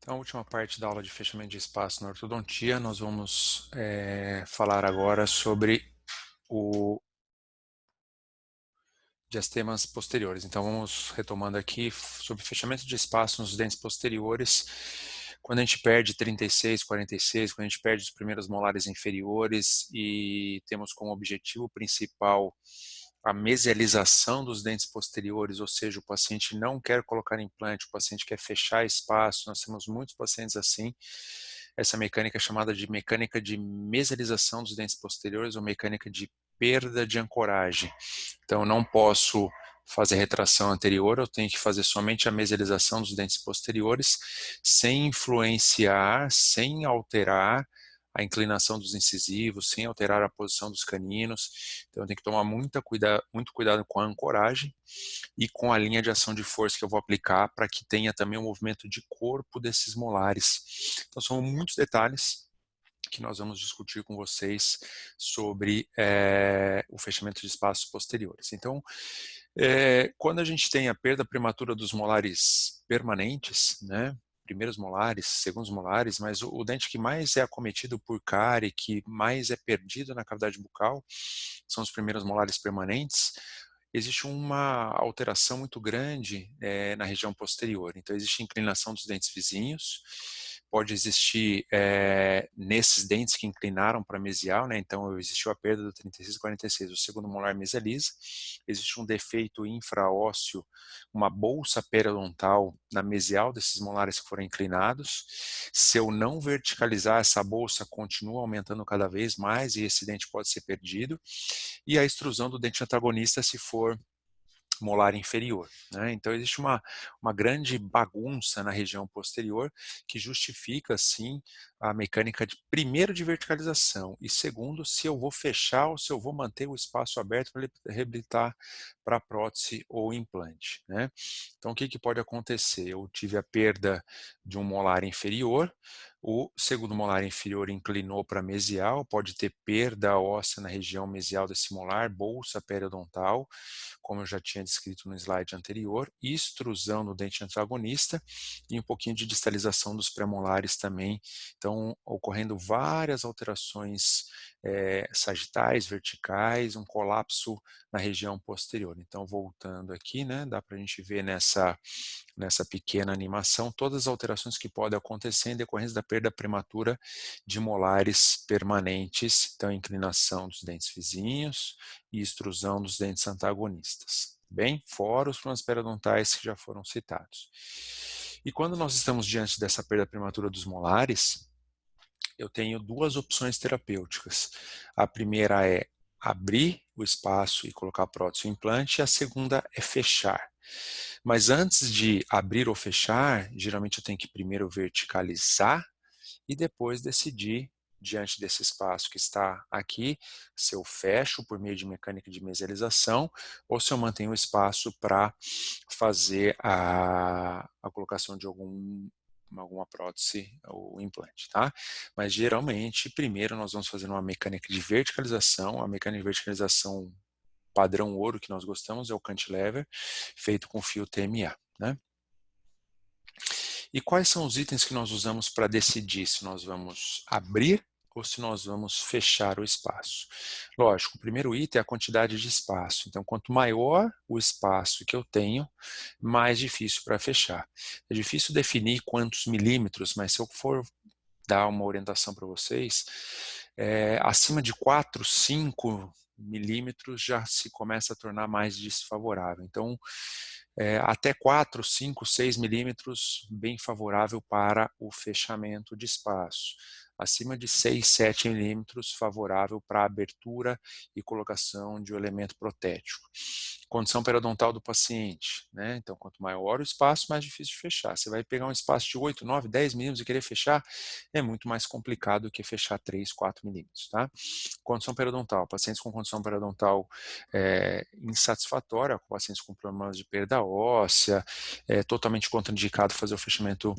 Então, a última parte da aula de fechamento de espaço na ortodontia, nós vamos falar agora sobre o diastemas posteriores. Então, vamos retomando aqui sobre fechamento de espaço nos dentes posteriores. Quando a gente perde 36, 46, quando a gente perde os primeiros molares inferiores e temos como objetivo principal a mesialização dos dentes posteriores, ou seja, o paciente não quer colocar implante, o paciente quer fechar espaço, nós temos muitos pacientes assim. Essa mecânica é chamada de mecânica de mesialização dos dentes posteriores ou mecânica de perda de ancoragem. Então, eu não posso fazer retração anterior, eu tenho que fazer somente a mesialização dos dentes posteriores, sem influenciar, sem alterar a inclinação dos incisivos, sem alterar a posição dos caninos. Então, eu tenho que tomar muito cuidado com a ancoragem e com a linha de ação de força que eu vou aplicar para que tenha também o movimento de corpo desses molares. Então, são muitos detalhes que nós vamos discutir com vocês sobre o fechamento de espaços posteriores. Então, quando a gente tem a perda prematura dos molares permanentes, né, primeiros molares, segundos molares, mas o dente que mais é acometido por cárie, que mais é perdido na cavidade bucal, são os primeiros molares permanentes. Existe uma alteração muito grande na região posterior. Então, existe inclinação dos dentes vizinhos, pode existir nesses dentes que inclinaram para mesial, né? Então existiu a perda do 36 e 46, o segundo molar mesializa, existe um defeito infraósseo, uma bolsa periodontal na mesial desses molares que foram inclinados. Se eu não verticalizar, essa bolsa continua aumentando cada vez mais e esse dente pode ser perdido. E a extrusão do dente antagonista se for molar inferior, né? Então existe uma grande bagunça na região posterior que justifica, sim, a mecânica de, primeiro, de verticalização e segundo, se eu vou fechar ou se eu vou manter o espaço aberto para reabilitar para prótese ou implante, né? Então o que pode acontecer? Eu tive a perda de um molar inferior, o segundo molar inferior inclinou para mesial, pode ter perda óssea na região mesial desse molar, bolsa periodontal, como eu já tinha descrito no slide anterior, extrusão no dente antagonista e um pouquinho de distalização dos premolares também. Então, ocorrendo várias alterações sagitais, verticais, um colapso na região posterior. Então, voltando aqui, né, dá para a gente ver nessa pequena animação todas as alterações que podem acontecer em decorrência da perda prematura de molares permanentes, então inclinação dos dentes vizinhos e extrusão dos dentes antagonistas. Bem, fora os problemas periodontais que já foram citados. E quando nós estamos diante dessa perda prematura dos molares, eu tenho duas opções terapêuticas. A primeira é abrir o espaço e colocar prótese ou implante, e a segunda é fechar. Mas antes de abrir ou fechar, geralmente eu tenho que primeiro verticalizar e depois decidir, diante desse espaço que está aqui, se eu fecho por meio de mecânica de mesialização ou se eu mantenho o espaço para fazer a colocação de alguma prótese ou implante, tá? Mas geralmente, primeiro nós vamos fazer uma mecânica de verticalização, a mecânica de verticalização padrão ouro que nós gostamos é o cantilever, feito com fio TMA, né? E quais são os itens que nós usamos para decidir se nós vamos abrir ou se nós vamos fechar o espaço? Lógico, o primeiro item é a quantidade de espaço. Então, quanto maior o espaço que eu tenho, mais difícil para fechar. É difícil definir quantos milímetros, mas se eu for dar uma orientação para vocês, acima de 4, 5 milímetros já se começa a tornar mais desfavorável. Então, até 4, 5, 6 milímetros, bem favorável para o fechamento de espaço. Acima de 6, 7 milímetros, favorável para a abertura e colocação de um elemento protético. Condição periodontal do paciente, né? Então, quanto maior o espaço, mais difícil de fechar. Você vai pegar um espaço de 8, 9, 10 milímetros e querer fechar, é muito mais complicado do que fechar 3, 4 milímetros, tá? Condição periodontal. Pacientes com condição periodontal insatisfatória, com pacientes com problemas de perda óssea, é totalmente contraindicado fazer o fechamento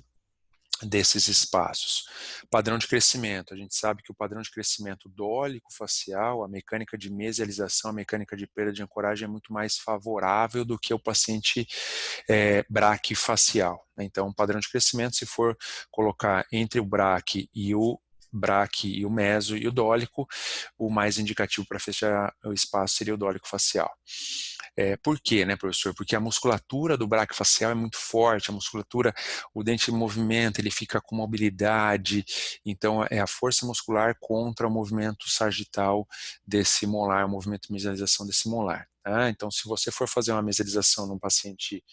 desses espaços. Padrão de crescimento. A gente sabe que o padrão de crescimento dólico facial, a mecânica de mesialização, a mecânica de perda de ancoragem é muito mais favorável do que o paciente braquifacial. Então, o padrão de crescimento, se for colocar entre o braque e o meso e o dólico, o mais indicativo para fechar o espaço seria o dólico facial. Por quê, né, professor? Porque a musculatura do braquio facial é muito forte, a musculatura, o dente em movimento, ele fica com mobilidade, então é a força muscular contra o movimento sagital desse molar, o movimento de mesialização desse molar. Tá? Então, se você for fazer uma mesialização num paciente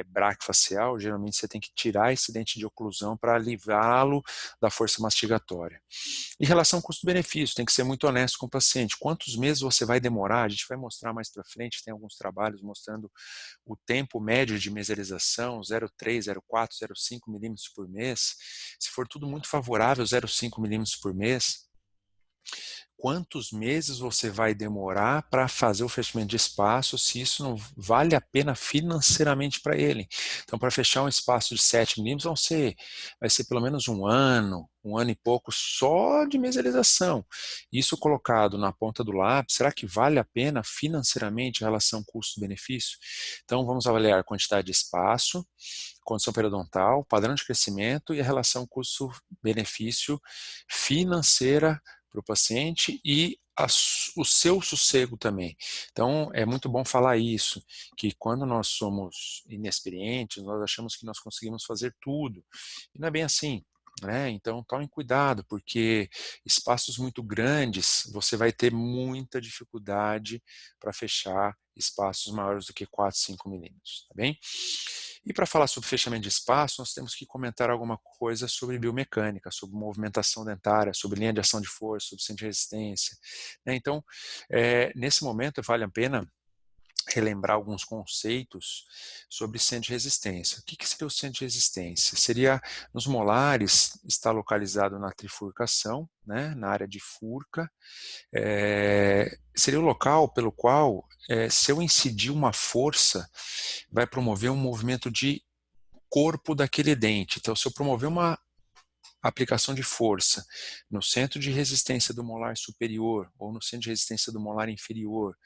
braquifacial, geralmente você tem que tirar esse dente de oclusão para aliviá-lo da força mastigatória. Em relação ao custo-benefício, tem que ser muito honesto com o paciente. Quantos meses você vai demorar? A gente vai mostrar mais para frente, tem alguns trabalhos mostrando o tempo médio de mesialização, 0,3, 0,4, 0,5 milímetros por mês. Se for tudo muito favorável, 0,5 milímetros por mês, quantos meses você vai demorar para fazer o fechamento de espaço se isso não vale a pena financeiramente para ele. Então, para fechar um espaço de 7 milímetros, vai ser pelo menos um ano e pouco só de mesialização. Isso colocado na ponta do lápis, será que vale a pena financeiramente a relação custo-benefício? Então, vamos avaliar a quantidade de espaço, condição periodontal, padrão de crescimento e a relação custo-benefício financeira para o paciente e o seu sossego também. Então, é muito bom falar isso, que quando nós somos inexperientes, nós achamos que nós conseguimos fazer tudo. E não é bem assim. Né? Então, tome cuidado, porque espaços muito grandes, você vai ter muita dificuldade para fechar espaços maiores do que 4, 5 milímetros, tá bem? E para falar sobre fechamento de espaço, nós temos que comentar alguma coisa sobre biomecânica, sobre movimentação dentária, sobre linha de ação de força, sobre centro de resistência. Né? Então, nesse momento, vale a pena relembrar alguns conceitos sobre centro de resistência. O que seria o centro de resistência? Seria, nos molares, está localizado na trifurcação, né, na área de furca. Seria o local pelo qual, se eu incidir uma força, vai promover um movimento de corpo daquele dente. Então, se eu promover uma aplicação de força no centro de resistência do molar superior ou no centro de resistência do molar inferior,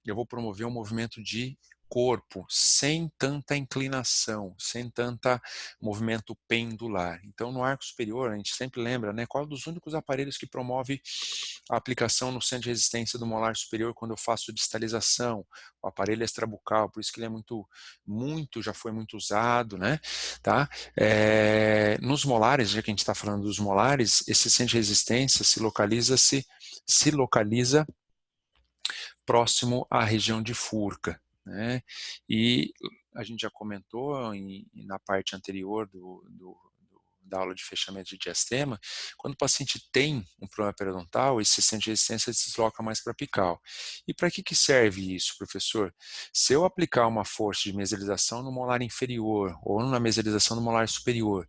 eu vou promover um movimento de corpo sem tanta inclinação, sem tanta movimento pendular. Então, no arco superior, a gente sempre lembra, né, qual é um dos únicos aparelhos que promove a aplicação no centro de resistência do molar superior quando eu faço distalização, o aparelho extrabucal, por isso que ele é já foi muito usado, né, tá? Nos molares, já que a gente está falando dos molares, esse centro de resistência se localiza próximo à região de furca, né? E a gente já comentou na parte anterior da aula de fechamento de diastema, quando o paciente tem um problema periodontal, esse centro de resistência se desloca mais para a apical. E para que serve isso, professor? Se eu aplicar uma força de mesialização no molar inferior ou na mesialização no molar superior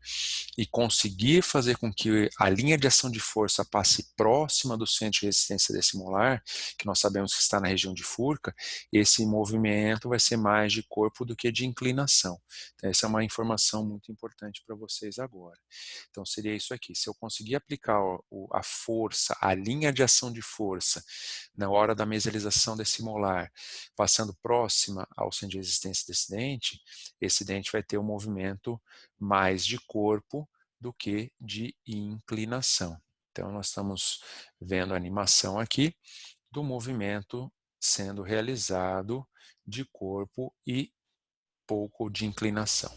e conseguir fazer com que a linha de ação de força passe próxima do centro de resistência desse molar, que nós sabemos que está na região de furca, esse movimento vai ser mais de corpo do que de inclinação. Então, essa é uma informação muito importante para vocês agora. Então, seria isso aqui. Se eu conseguir aplicar a força, a linha de ação de força, na hora da mesialização desse molar, passando próxima ao centro de resistência desse dente, esse dente vai ter um movimento mais de corpo do que de inclinação. Então, nós estamos vendo a animação aqui do movimento sendo realizado de corpo e pouco de inclinação.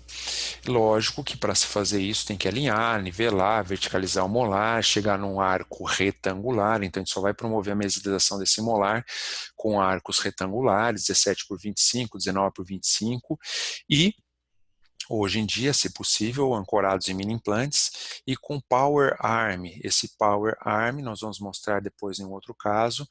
Lógico que para se fazer isso tem que alinhar, nivelar, verticalizar o molar, chegar num arco retangular, então a gente só vai promover a mesialização desse molar com arcos retangulares, 17 por 25, 19 por 25, e hoje em dia, se possível, ancorados em mini implantes e com Power Arm. Esse Power Arm, nós vamos mostrar depois em outro caso,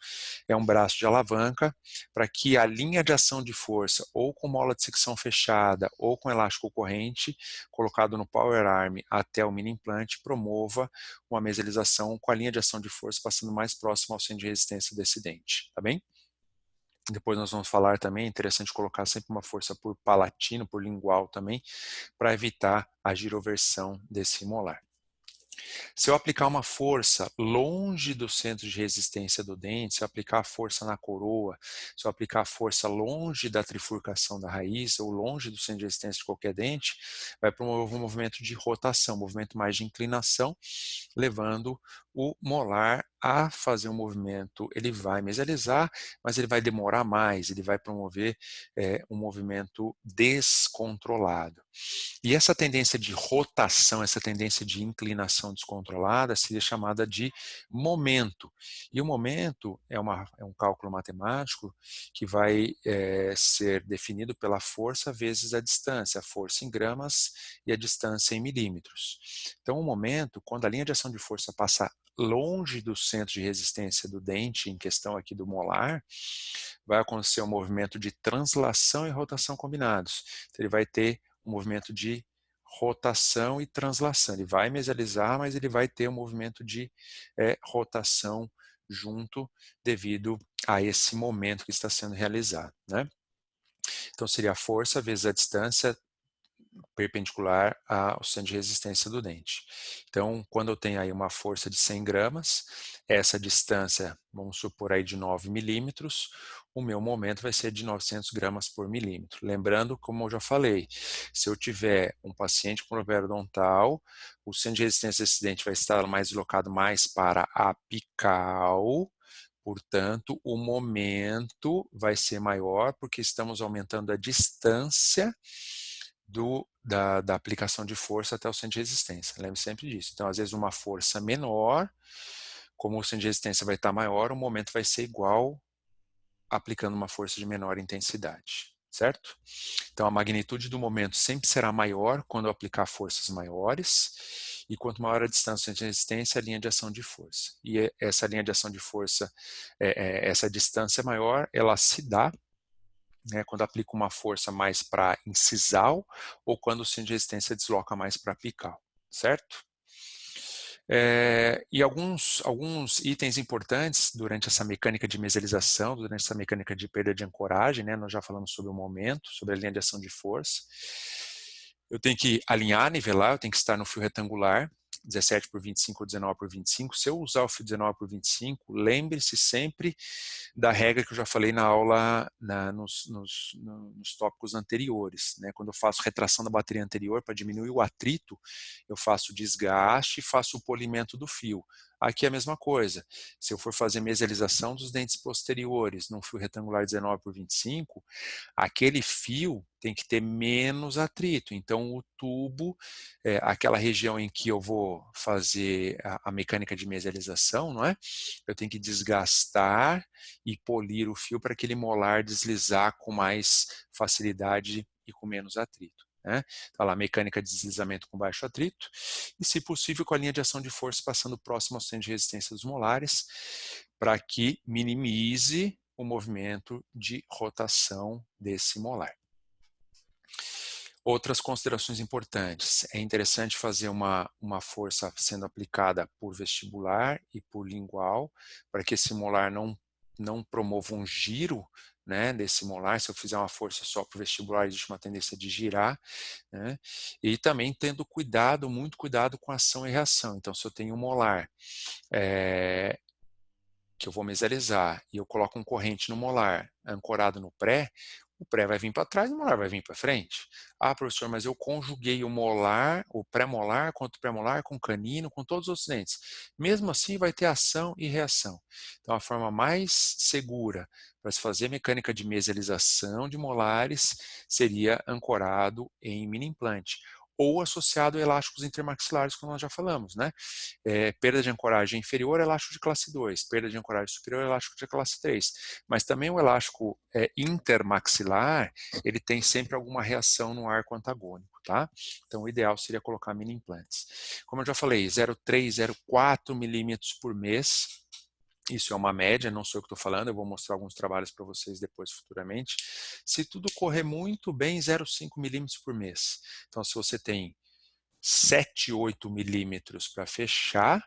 é um braço de alavanca para que a linha de ação de força, ou com mola de secção fechada, ou com elástico corrente, colocado no Power Arm até o mini implante, promova uma mesialização com a linha de ação de força passando mais próximo ao centro de resistência desse dente. Tá bem? Depois nós vamos falar também, é interessante colocar sempre uma força por palatino, por lingual também, para evitar a giroversão desse molar. Se eu aplicar uma força longe do centro de resistência do dente, se eu aplicar a força na coroa, se eu aplicar a força longe da trifurcação da raiz ou longe do centro de resistência de qualquer dente, vai promover um movimento de rotação, um movimento mais de inclinação, levando o molar a fazer um movimento. Ele vai mesializar, mas ele vai demorar mais, ele vai promover um movimento descontrolado. E essa tendência de rotação, essa tendência de inclinação descontrolada seria chamada de momento. E o momento é um cálculo matemático que vai ser definido pela força vezes a distância, a força em gramas e a distância em milímetros. Então, o momento, quando a linha de ação de força passa longe do centro de resistência do dente, em questão aqui do molar, vai acontecer um movimento de translação e rotação combinados. Então, ele vai ter um movimento de rotação e translação. Ele vai mesializar, mas ele vai ter um movimento de rotação junto devido a esse momento que está sendo realizado, né? Então, seria a força vezes a distância perpendicular ao centro de resistência do dente. Então, quando eu tenho aí uma força de 100 gramas, essa distância, vamos supor aí de 9 milímetros, o meu momento vai ser de 900 gramas por milímetro. Lembrando, como eu já falei, se eu tiver um paciente com problema odontal, o centro de resistência desse dente vai estar mais deslocado mais para a apical, portanto, o momento vai ser maior porque estamos aumentando a distância da aplicação de força até o centro de resistência. Lembre sempre disso. Então, às vezes, uma força menor, como o centro de resistência vai estar maior, o momento vai ser igual aplicando uma força de menor intensidade, certo? Então, a magnitude do momento sempre será maior quando eu aplicar forças maiores, e quanto maior a distância do centro de resistência, a linha de ação de força. E essa linha de ação de força, essa distância maior, ela se dá quando aplico uma força mais para incisal ou quando o centro de resistência desloca mais para apical, certo? E alguns itens importantes durante essa mecânica de mesialização, durante essa mecânica de perda de ancoragem, nós já falamos sobre o momento, sobre a linha de ação de força. Eu tenho que alinhar, nivelar, eu tenho que estar no fio retangular, 17 por 25 ou 19 por 25. Se eu usar o fio 19 por 25, lembre-se sempre da regra que eu já falei na aula, nos tópicos anteriores. Quando eu faço retração da bateria anterior para diminuir o atrito, eu faço desgaste e faço o polimento do fio. Aqui é a mesma coisa. Se eu for fazer mesialização dos dentes posteriores num fio retangular 19 por 25, aquele fio tem que ter menos atrito. Então, o tubo, aquela região em que eu vou fazer a mecânica de mesialização, não é? Eu tenho que desgastar e polir o fio para aquele molar deslizar com mais facilidade e com menos atrito. Tá lá, mecânica de deslizamento com baixo atrito e, se possível, com a linha de ação de força passando próximo ao centro de resistência dos molares para que minimize o movimento de rotação desse molar. Outras considerações importantes. É interessante fazer uma força sendo aplicada por vestibular e por lingual, para que esse molar não promova um giro desse molar. Se eu fizer uma força só por vestibular, existe uma tendência de girar. E também tendo cuidado, muito cuidado com ação e reação. Então, se eu tenho um molar que eu vou mesializar e eu coloco um corrente no molar ancorado no pré, o pré vai vir para trás e o molar vai vir para frente. Ah, professor, mas eu conjuguei o molar, o pré-molar contra o pré-molar, com o canino, com todos os outros dentes. Mesmo assim, vai ter ação e reação. Então, a forma mais segura para se fazer mecânica de mesialização de molares seria ancorado em mini implante ou associado a elásticos intermaxilares, como nós já falamos, perda de ancoragem inferior, elástico de classe 2, perda de ancoragem superior, elástico de classe 3. Mas também o elástico intermaxilar, ele tem sempre alguma reação no arco antagônico, tá? Então, o ideal seria colocar mini implantes. Como eu já falei, 0,3, 0,4 milímetros por mês. Isso é uma média, não sou eu que estou falando, eu vou mostrar alguns trabalhos para vocês depois, futuramente. Se tudo correr muito bem, 0,5 milímetros por mês. Então, se você tem 7, 8 milímetros para fechar,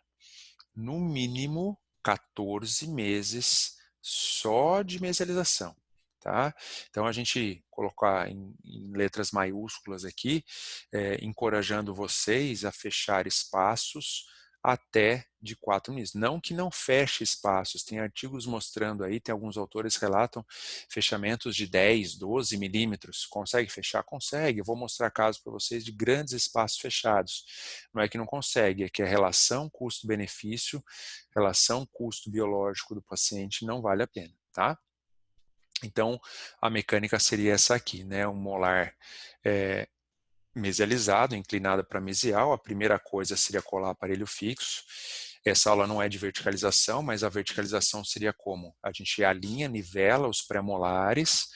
no mínimo 14 meses só de mesialização. Tá? Então, a gente colocar em letras maiúsculas aqui, encorajando vocês a fechar espaços até de 4 milímetros. Não que não feche espaços, tem artigos mostrando aí, tem alguns autores que relatam fechamentos de 10, 12 milímetros. Consegue fechar? Consegue. Eu vou mostrar casos para vocês de grandes espaços fechados. Não é que não consegue, é que a relação custo-benefício, relação custo biológico do paciente não vale a pena, tá? Então, a mecânica seria essa aqui, né? Um molar mesializado, inclinado para mesial. A primeira coisa seria colar aparelho fixo. Essa aula não é de verticalização, mas a verticalização seria como? A gente alinha, nivela os pré-molares,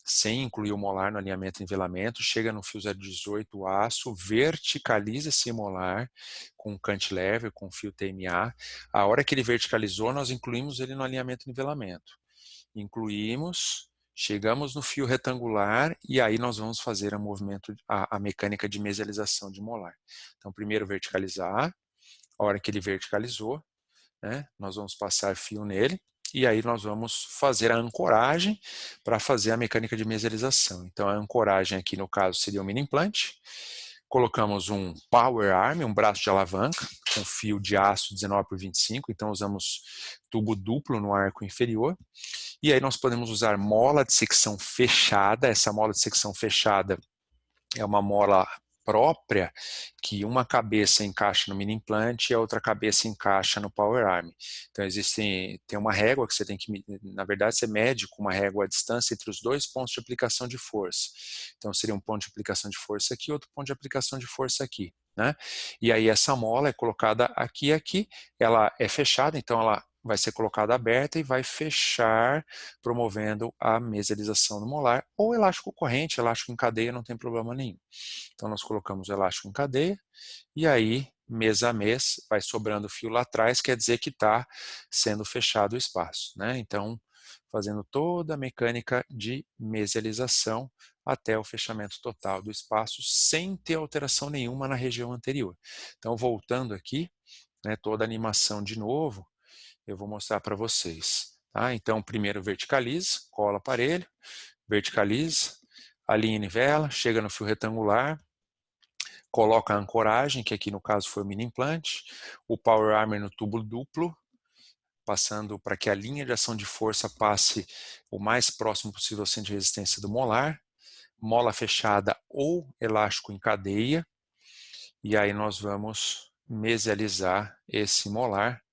sem incluir o molar no alinhamento e nivelamento, chega no fio 018 aço, verticaliza esse molar com cantilever, com fio TMA. A hora que ele verticalizou, nós incluímos ele no alinhamento e nivelamento. Incluímos, chegamos no fio retangular e aí nós vamos fazer a mecânica de mesialização de molar. Então, primeiro verticalizar, a hora que ele verticalizou, né, nós vamos passar fio nele e aí nós vamos fazer a ancoragem para fazer a mecânica de mesialização. Então, a ancoragem aqui no caso seria o mini implante. Colocamos um power arm, um braço de alavanca, com fio de aço 19 por 25, então usamos tubo duplo no arco inferior. E aí nós podemos usar mola de secção fechada. Essa mola de secção fechada é uma mola própria que uma cabeça encaixa no mini implante e a outra cabeça encaixa no power arm. Então tem uma régua que você tem que, na verdade você mede com uma régua a distância entre os dois pontos de aplicação de força. Então seria um ponto de aplicação de força aqui, outro ponto de aplicação de força aqui, né? E aí essa mola é colocada aqui e aqui, ela é fechada, então ela vai ser colocada aberta e vai fechar, promovendo a mesialização do molar, ou elástico corrente, elástico em cadeia, não tem problema nenhum. Então nós colocamos o elástico em cadeia, e aí, mês a mês, vai sobrando fio lá atrás, quer dizer que está sendo fechado o espaço, né? Então, fazendo toda a mecânica de mesialização até o fechamento total do espaço, sem ter alteração nenhuma na região anterior. Então, voltando aqui, né, toda a animação de novo, eu vou mostrar para vocês. Tá? Então, primeiro verticaliza, cola o aparelho, verticaliza, alinha e nivela, chega no fio retangular, coloca a ancoragem, que aqui no caso foi o mini implante, o power armor no tubo duplo, passando para que a linha de ação de força passe o mais próximo possível ao centro de resistência do molar, mola fechada ou elástico em cadeia, e aí nós vamos mesializar esse molar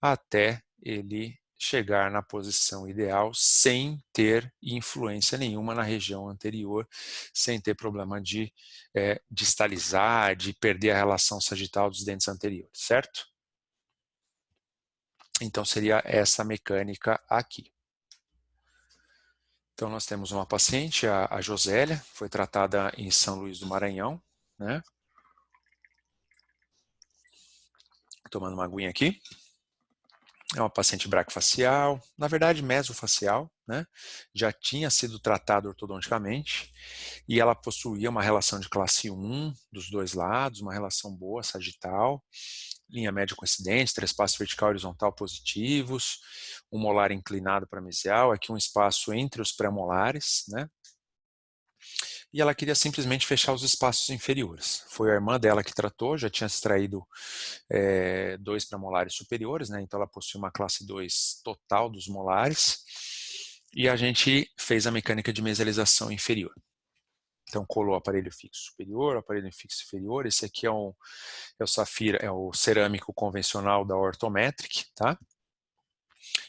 até ele chegar na posição ideal sem ter influência nenhuma na região anterior, sem ter problema de distalizar, de perder a relação sagital dos dentes anteriores, certo? Então seria essa mecânica aqui. Então nós temos uma paciente, a Josélia, foi tratada em São Luís do Maranhão, né? Tomando uma aguinha aqui. É uma paciente braquifacial, na verdade mesofacial, né? Já tinha sido tratada ortodonticamente e ela possuía uma relação de classe 1 dos dois lados, uma relação boa, sagital, linha média coincidente, trespasso vertical e horizontal positivos, um molar inclinado para mesial, aqui um espaço entre os pré-molares, né? E ela queria simplesmente fechar os espaços inferiores. Foi a irmã dela que tratou, já tinha extraído 2 pré-molares superiores, né? Então ela possui uma classe 2 total dos molares, e a gente fez a mecânica de mesialização inferior. Então colou o aparelho fixo superior, o aparelho fixo inferior, esse aqui é o safira, é o cerâmico convencional da Orthometric, tá?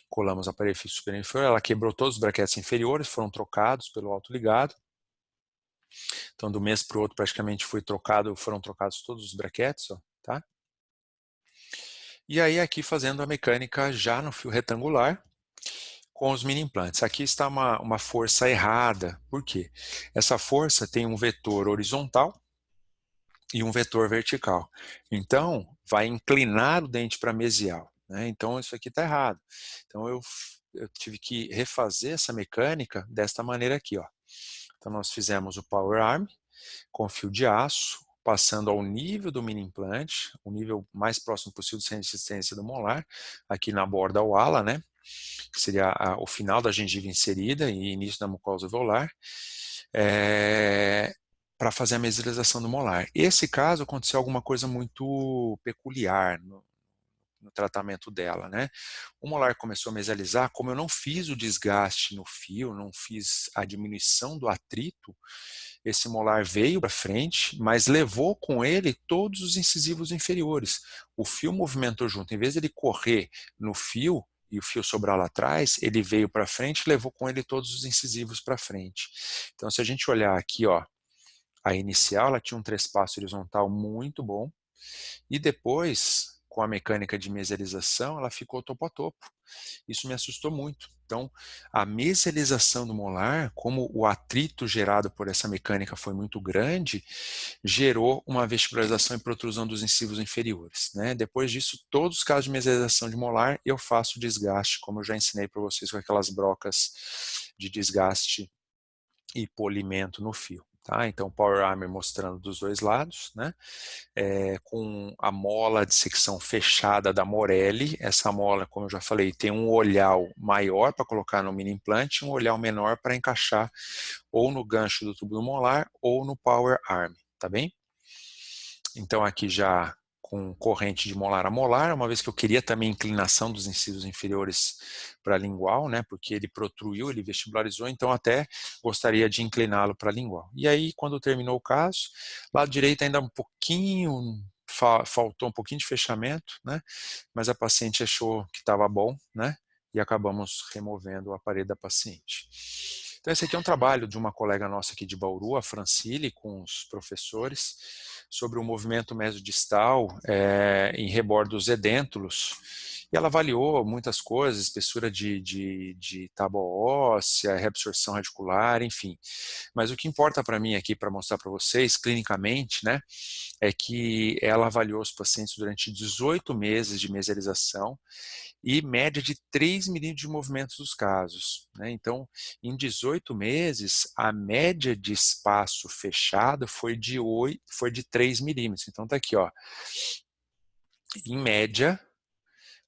Colamos o aparelho fixo superior e inferior, ela quebrou todos os braquetes inferiores, foram trocados pelo autoligado. Então, do mês para o outro, praticamente foram trocados todos os braquetes, ó, tá? E aí, aqui fazendo a mecânica já no fio retangular, com os mini implantes. Aqui está uma força errada. Por quê? Essa força tem um vetor horizontal e um vetor vertical. Então, vai inclinar o dente para mesial, né? Então, isso aqui está errado. Então, eu tive que refazer essa mecânica desta maneira aqui, ó. Então, nós fizemos o power arm com fio de aço, passando ao nível do mini implante, o nível mais próximo possível sem resistência do molar, aqui na borda ao ala, né? que seria o final da gengiva inserida e início da mucosa alveolar, para fazer a mesilização do molar. Esse caso aconteceu alguma coisa muito peculiar no tratamento dela, né? O molar começou a mesalizar, como eu não fiz o desgaste no fio, não fiz a diminuição do atrito, esse molar veio para frente, mas levou com ele todos os incisivos inferiores. O fio movimentou junto, em vez de ele correr no fio e o fio sobrar lá atrás, ele veio para frente e levou com ele todos os incisivos para frente. Então, se a gente olhar aqui, ó, a inicial, ela tinha um trespasso horizontal muito bom, e depois, com a mecânica de mesialização, ela ficou topo a topo. Isso me assustou muito. Então, a mesialização do molar, como o atrito gerado por essa mecânica foi muito grande, gerou uma vestibularização e protrusão dos incisivos inferiores, né? Depois disso, todos os casos de mesialização de molar, eu faço desgaste, como eu já ensinei para vocês com aquelas brocas de desgaste e polimento no fio. Tá? Então, Power Armor mostrando dos dois lados, né? Com a mola de secção fechada da Morelli. Essa mola, como eu já falei, tem um olhar maior para colocar no mini implante e um olhar menor para encaixar ou no gancho do tubo molar ou no Power Arm, tá bem? Então aqui já com corrente de molar a molar, uma vez que eu queria também inclinação dos incisivos inferiores para lingual, né, porque ele protruiu, ele vestibularizou, então até gostaria de incliná-lo para lingual. E aí, quando terminou o caso, lado direito ainda um pouquinho, faltou um pouquinho de fechamento, né, mas a paciente achou que estava bom, né, e acabamos removendo o aparelho da paciente. Então esse aqui é um trabalho de uma colega nossa aqui de Bauru, a Francile, com os professores, sobre o movimento mesodistal em rebordo dos edêntulos. E ela avaliou muitas coisas, espessura de tábua óssea, reabsorção radicular, enfim. Mas o que importa para mim aqui, para mostrar para vocês, clinicamente, né, é que ela avaliou os pacientes durante 18 meses de mesialização e média de 3 milímetros de movimentos dos casos, né? Então, em 18 meses, a média de espaço fechado foi de 3 milímetros. Então, tá aqui, ó. Em média,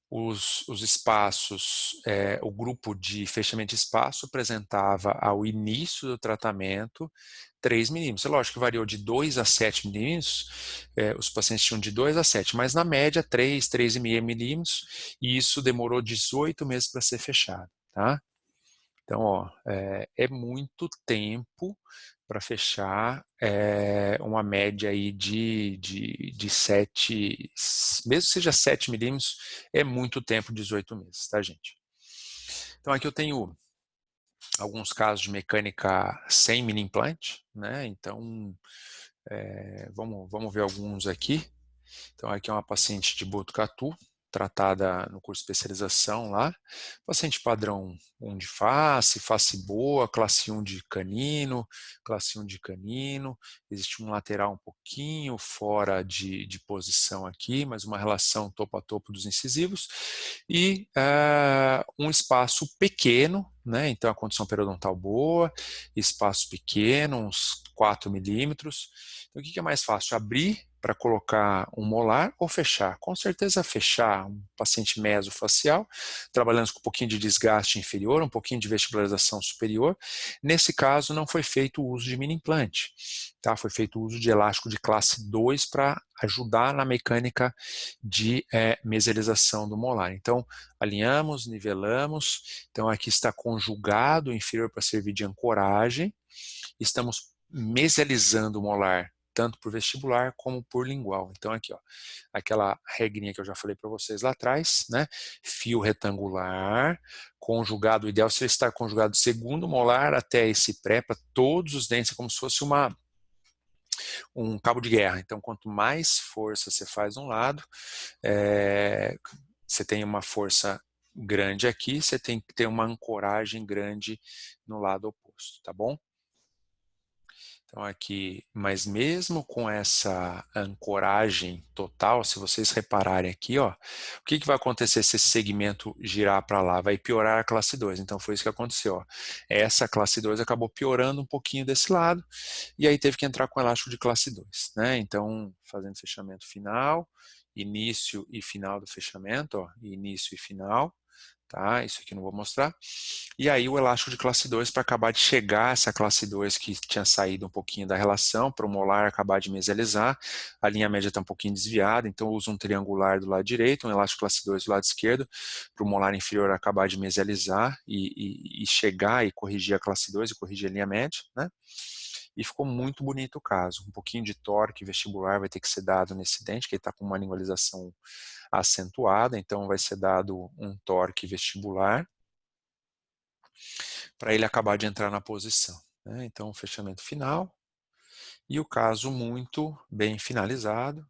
os espaços, o grupo de fechamento de espaço apresentava ao início do tratamento 3 milímetros. É lógico que variou de 2 a 7 milímetros, os pacientes tinham de 2 a 7, mas na média 3, 3,5 milímetros, e isso demorou 18 meses para ser fechado, tá? Então, ó, é muito tempo para fechar uma média aí de 7, mesmo que seja 7 milímetros, é muito tempo, 18 meses, tá, gente? Então, aqui eu tenho alguns casos de mecânica sem mini implante, né? Então, vamos ver alguns aqui. Então, aqui é uma paciente de Botucatu, tratada no curso de especialização lá. Paciente padrão 1 de face boa, classe 1 de canino, classe 1 de canino. Existe um lateral um pouquinho fora de posição aqui, mas uma relação topo a topo dos incisivos. E um espaço pequeno, né? Então a condição periodontal boa, espaço pequeno, uns 4 milímetros. Então, o que é mais fácil? Abrir para colocar um molar ou fechar? Com certeza fechar, um paciente mesofacial, trabalhando com um pouquinho de desgaste inferior, um pouquinho de vestibularização superior. Nesse caso, não foi feito o uso de mini implante, tá? Foi feito o uso de elástico de classe 2 para ajudar na mecânica de mesialização do molar. Então, alinhamos, nivelamos, então aqui está conjugado o inferior para servir de ancoragem, estamos mesializando o molar tanto por vestibular como por lingual. Então aqui, ó, aquela regrinha que eu já falei para vocês lá atrás, né? Fio retangular, conjugado, o ideal seria estar conjugado do segundo molar até esse pré, para todos os dentes, como se fosse um cabo de guerra. Então, quanto mais força você faz de um lado, você tem uma força grande aqui, você tem que ter uma ancoragem grande no lado oposto, tá bom? Então aqui, mas mesmo com essa ancoragem total, se vocês repararem aqui, ó, o que vai acontecer se esse segmento girar para lá? Vai piorar a classe 2. Então foi isso que aconteceu. Ó. Essa classe 2 acabou piorando um pouquinho desse lado, e aí teve que entrar com elástico de classe 2. Né? Então, fazendo fechamento final, início e final do fechamento, ó, início e final. tá? Isso aqui não vou mostrar. E aí o elástico de classe 2 para acabar de chegar essa classe 2 que tinha saído um pouquinho da relação, para o molar acabar de mesializar, a linha média está um pouquinho desviada, então eu uso um triangular do lado direito, um elástico classe 2 do lado esquerdo, para o molar inferior acabar de mesializar e chegar e corrigir a classe 2 e corrigir a linha média, né? E ficou muito bonito o caso. Um pouquinho de torque vestibular vai ter que ser dado nesse dente, que ele está com uma lingualização acentuada, então vai ser dado um torque vestibular para ele acabar de entrar na posição, né? Então, o fechamento final e o caso muito bem finalizado.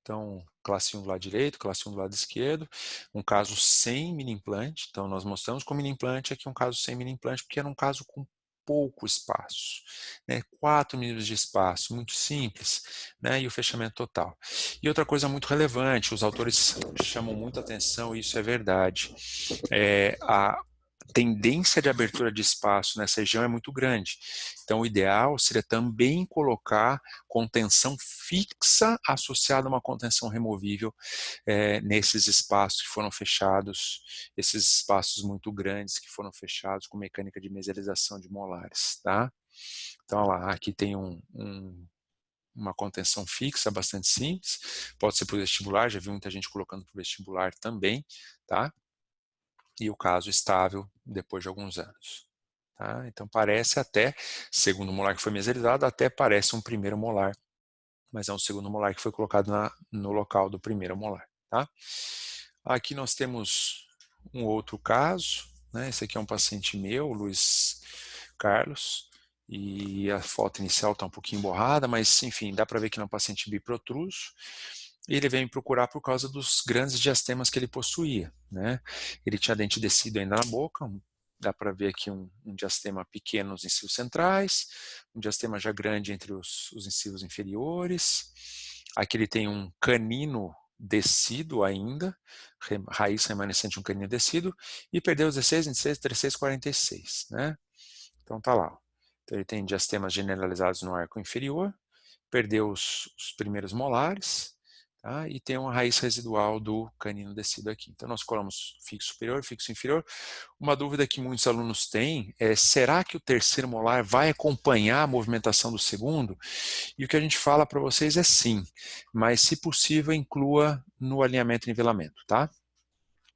Então, classe 1 do lado direito, classe 1 do lado esquerdo, um caso sem mini implante. Então, nós mostramos com mini implante aqui um caso sem mini implante, porque era um caso com pouco espaço, né? 4 milímetros de espaço, muito simples, né? E o fechamento total. E outra coisa muito relevante, os autores chamam muita atenção, e isso é verdade, a tendência de abertura de espaço nessa região é muito grande. Então, o ideal seria também colocar contenção fixa associada a uma contenção removível nesses espaços que foram fechados, esses espaços muito grandes que foram fechados com mecânica de mesialização de molares, tá? Então, olha lá, aqui tem uma contenção fixa bastante simples, pode ser para o vestibular, já vi muita gente colocando para o vestibular também, tá? E o caso estável depois de alguns anos. Tá? Então parece até, segundo molar que foi mesializado, até parece um primeiro molar, mas é um segundo molar que foi colocado no local do primeiro molar. Tá? Aqui nós temos um outro caso, né? Esse aqui é um paciente meu, Luiz Carlos, e a foto inicial está um pouquinho borrada, mas enfim, dá para ver que é um paciente biprotruso. E ele veio me procurar por causa dos grandes diastemas que ele possuía, né? Ele tinha dente descido ainda na boca, dá para ver aqui um diastema pequeno nos incisivos centrais, um diastema já grande entre os incisivos inferiores. Aqui ele tem um canino descido ainda, raiz remanescente, um canino descido, e perdeu os 16, 26, 36, 46, né? Então tá lá. Então ele tem diastemas generalizados no arco inferior, perdeu os primeiros molares, tá? E tem uma raiz residual do canino descido aqui. Então nós colocamos fixo superior, fixo inferior. Uma dúvida que muitos alunos têm é, será que o terceiro molar vai acompanhar a movimentação do segundo? E o que a gente fala para vocês é sim, mas se possível inclua no alinhamento e nivelamento, tá?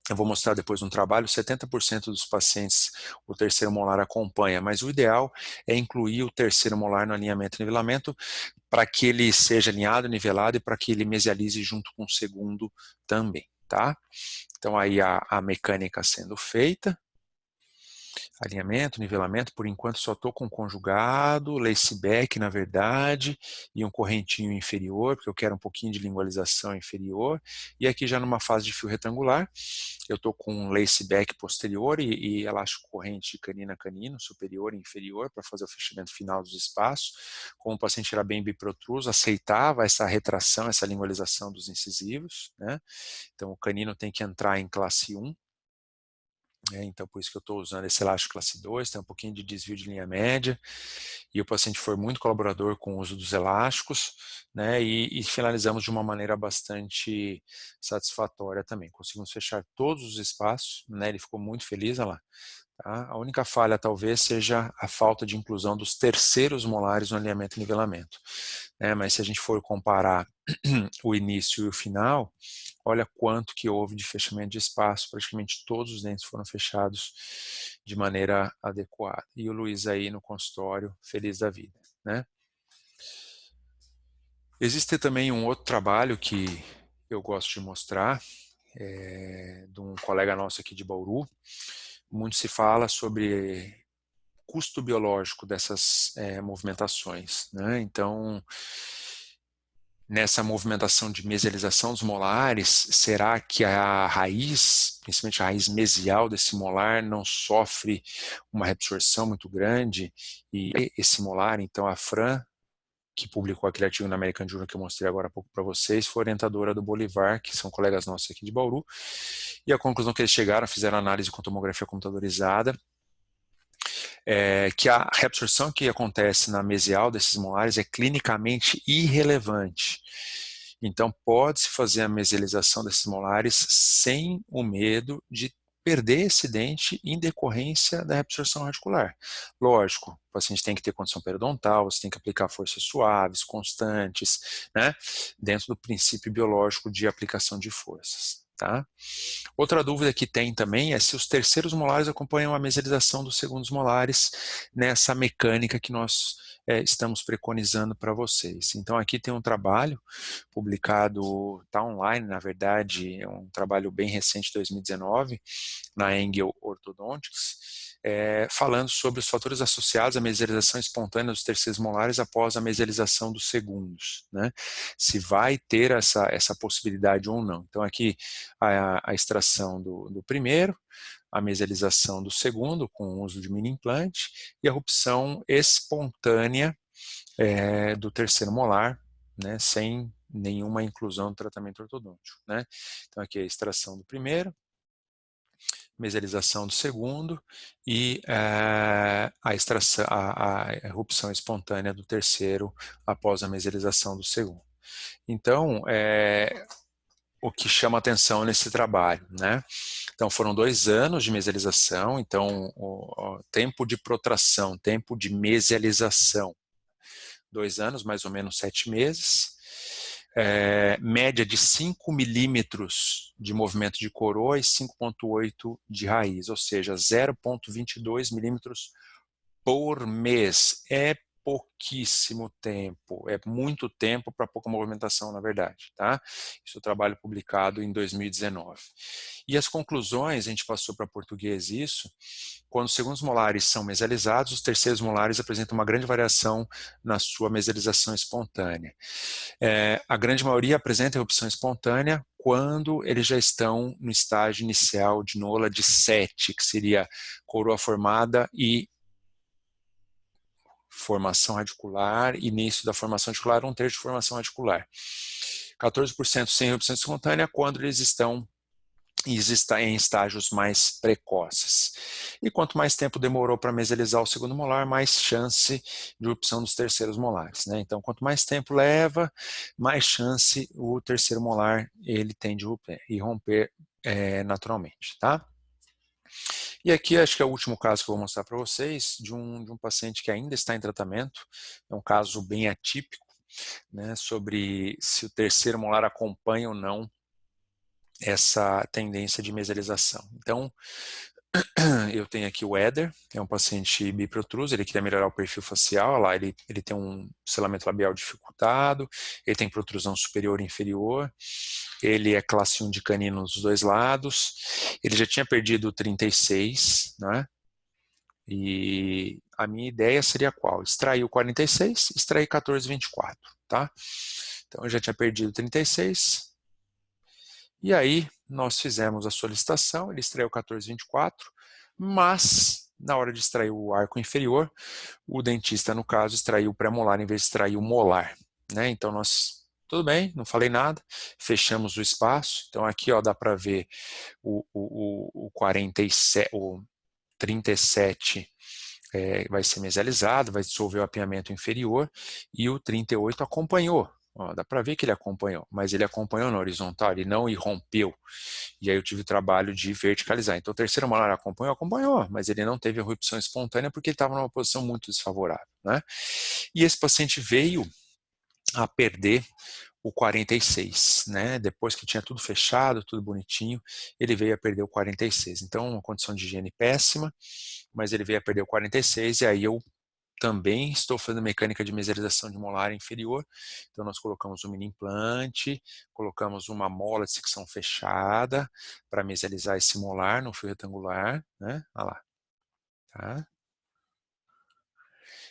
Eu vou mostrar depois no trabalho, 70% dos pacientes o terceiro molar acompanha, mas o ideal é incluir o terceiro molar no alinhamento e nivelamento para que ele seja alinhado, nivelado e para que ele mesialize junto com o segundo também, tá? Então aí a mecânica sendo feita, alinhamento, nivelamento, por enquanto só estou com conjugado, laceback na verdade, e um correntinho inferior, porque eu quero um pouquinho de lingualização inferior, e aqui já numa fase de fio retangular, eu estou com um laceback posterior e elástico corrente de canino a canino, superior e inferior, para fazer o fechamento final dos espaços. Como o paciente era bem biprotruso, aceitava essa retração, essa lingualização dos incisivos, né? Então o canino tem que entrar em classe 1, então por isso que eu estou usando esse elástico classe 2, tem um pouquinho de desvio de linha média, e o paciente foi muito colaborador com o uso dos elásticos, né, e finalizamos de uma maneira bastante satisfatória também. Conseguimos fechar todos os espaços, né, ele ficou muito feliz, olha lá. Tá? A única falha talvez seja a falta de inclusão dos terceiros molares no alinhamento e nivelamento, né, mas se a gente for comparar o início e o final, olha quanto que houve de fechamento de espaço, praticamente todos os dentes foram fechados de maneira adequada. E o Luiz aí no consultório, feliz da vida, né? Existe também um outro trabalho que eu gosto de mostrar, de um colega nosso aqui de Bauru. Muito se fala sobre custo biológico dessas movimentações, né? Então, nessa movimentação de mesialização dos molares, será que a raiz, principalmente a raiz mesial desse molar, não sofre uma reabsorção muito grande? E esse molar, então a Fran, que publicou aquele artigo na American Journal que eu mostrei agora há pouco para vocês, foi orientadora do Bolivar, que são colegas nossos aqui de Bauru, e a conclusão que eles chegaram, fizeram análise com tomografia computadorizada, que a reabsorção que acontece na mesial desses molares é clinicamente irrelevante. Então, pode-se fazer a mesialização desses molares sem o medo de perder esse dente em decorrência da reabsorção radicular. Lógico, o paciente tem que ter condição periodontal, você tem que aplicar forças suaves, constantes, né? Dentro do princípio biológico de aplicação de forças. Tá? Outra dúvida que tem também é se os terceiros molares acompanham a meselização dos segundos molares nessa mecânica que nós estamos preconizando para vocês. Então aqui tem um trabalho publicado, está online, na verdade, é um trabalho bem recente, 2019, na Engel Orthodontics, falando sobre os fatores associados à meselização espontânea dos terceiros molares após a meselização dos segundos, né? Se vai ter essa possibilidade ou não. Então aqui a extração do primeiro, a meselização do segundo com o uso de mini implante e a rupção espontânea do terceiro molar, né, sem nenhuma inclusão do tratamento ortodôntico, né? Então aqui a extração do primeiro, meselização do segundo e a extração, a erupção espontânea do terceiro após a meselização do segundo. Então, o que chama atenção nesse trabalho, né? Então, foram 2 anos de meselização, então, o tempo de protração, tempo de mesialização, 2 anos, mais ou menos 7 meses, média de 5 milímetros de movimento de coroa e 5,8 de raiz, ou seja, 0,22 milímetros por mês. É pouquíssimo tempo, é muito tempo para pouca movimentação, na verdade, tá? Isso é um trabalho publicado em 2019. E as conclusões, a gente passou para português isso, quando os segundos molares são mesializados, os terceiros molares apresentam uma grande variação na sua mesialização espontânea. A grande maioria apresenta erupção espontânea quando eles já estão no estágio inicial de Nola de 7, que seria coroa formada e formação radicular, início da formação radicular, 1/3 de formação radicular. 14% sem erupção espontânea quando eles estão em estágios mais precoces. E quanto mais tempo demorou para meselização o segundo molar, mais chance de erupção dos terceiros molares, né? Então, quanto mais tempo leva, mais chance o terceiro molar ele tem de romper naturalmente, tá? E aqui acho que é o último caso que eu vou mostrar para vocês, de um paciente que ainda está em tratamento, é um caso bem atípico, né, sobre se o terceiro molar acompanha ou não essa tendência de mesialização. Então, eu tenho aqui o Éder, é um paciente biprotruso, ele queria melhorar o perfil facial, lá ele tem um selamento labial dificultado, ele tem protrusão superior e inferior, ele é classe 1 de canino dos 2 lados, ele já tinha perdido 36, né? E a minha ideia seria qual? Extrair o 46, extrair 14,24, tá? Então eu já tinha perdido 36, e aí nós fizemos a solicitação, ele extraiu 14,24, mas na hora de extrair o arco inferior, o dentista, no caso, extraiu o pré-molar em vez de extrair o molar, né? Então nós, tudo bem, não falei nada, fechamos o espaço. Então aqui ó, dá para ver o 47, o 37 vai ser mesializado, vai dissolver o apiamento inferior, e o 38 acompanhou. Ó, dá para ver que ele acompanhou, mas ele acompanhou na horizontal, ele não irrompeu. E aí eu tive o trabalho de verticalizar. Então o terceiro molar acompanhou, mas ele não teve a erupção espontânea porque ele estava numa posição muito desfavorável, né? E esse paciente veio a perder o 46, né? Depois que tinha tudo fechado, tudo bonitinho, ele veio a perder o 46. Então, uma condição de higiene péssima, mas ele veio a perder o 46, e aí eu também estou fazendo mecânica de mesialização de molar inferior. Então nós colocamos um mini implante, colocamos uma mola de secção fechada para mesializar esse molar no fio retangular, né? Olha lá, tá?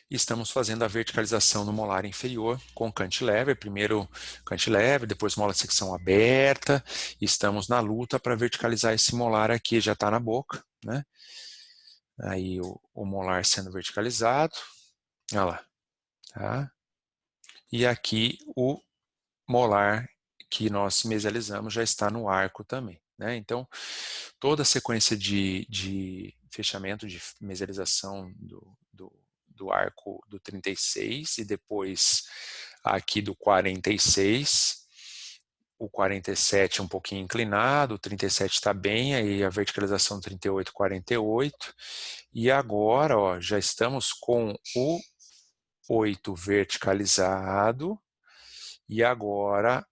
E estamos fazendo a verticalização no molar inferior com cantilever, primeiro cantilever, depois mola de secção aberta. Estamos na luta para verticalizar esse molar aqui, já está na boca, né? Aí o molar sendo verticalizado, olha lá, tá? E aqui o molar que nós mesializamos já está no arco também, né? Então, toda a sequência de fechamento, de mesialização do arco do 36 e depois aqui do 46, o 47 um pouquinho inclinado, o 37 está bem, aí a verticalização 38, 48. E agora, ó, já estamos com o 8 verticalizado e agora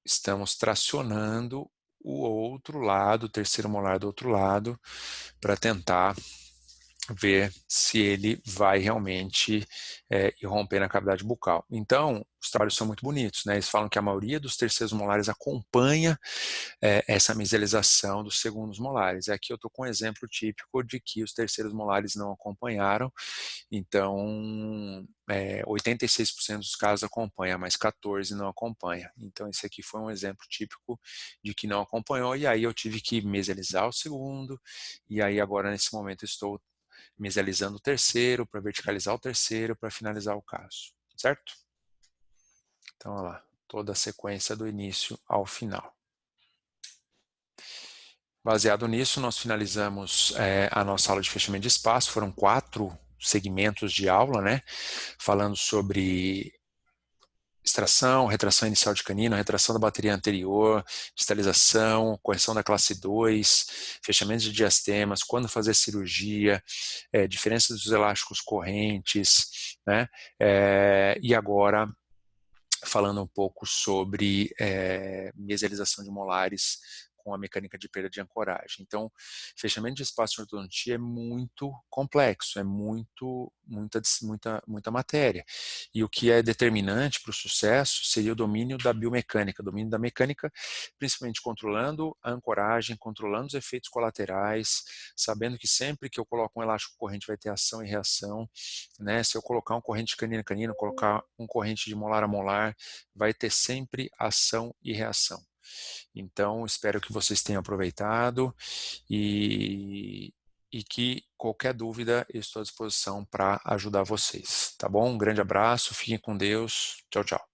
estamos tracionando o outro lado, o terceiro molar do outro lado, para tentar ver se ele vai realmente irromper na cavidade bucal. Então, os trabalhos são muito bonitos, né? Eles falam que a maioria dos terceiros molares acompanha essa mesialização dos segundos molares. Aqui eu estou com um exemplo típico de que os terceiros molares não acompanharam, então 86% dos casos acompanha, mas 14% não acompanha. Então esse aqui foi um exemplo típico de que não acompanhou, e aí eu tive que mesializar o segundo, e aí agora nesse momento estou mesializando o terceiro, para verticalizar o terceiro, para finalizar o caso, certo? Então, olha lá, toda a sequência do início ao final. Baseado nisso, nós finalizamos a nossa aula de fechamento de espaço, foram 4 segmentos de aula, né? Falando sobre extração, retração inicial de canino, retração da bateria anterior, distalização, correção da classe 2, fechamento de diastemas, quando fazer cirurgia, diferença dos elásticos correntes, né? E agora, falando um pouco sobre mesialização de molares com a mecânica de perda de ancoragem. Então, fechamento de espaço de ortodontia é muito complexo, é muita matéria. E o que é determinante para o sucesso seria o domínio da biomecânica, domínio da mecânica, principalmente controlando a ancoragem, controlando os efeitos colaterais, sabendo que sempre que eu coloco um elástico corrente vai ter ação e reação, né? Se eu colocar um corrente canino a canino, colocar um corrente de molar a molar, vai ter sempre ação e reação. Então, espero que vocês tenham aproveitado e que qualquer dúvida eu estou à disposição para ajudar vocês, tá bom? Um grande abraço, fiquem com Deus, tchau, tchau.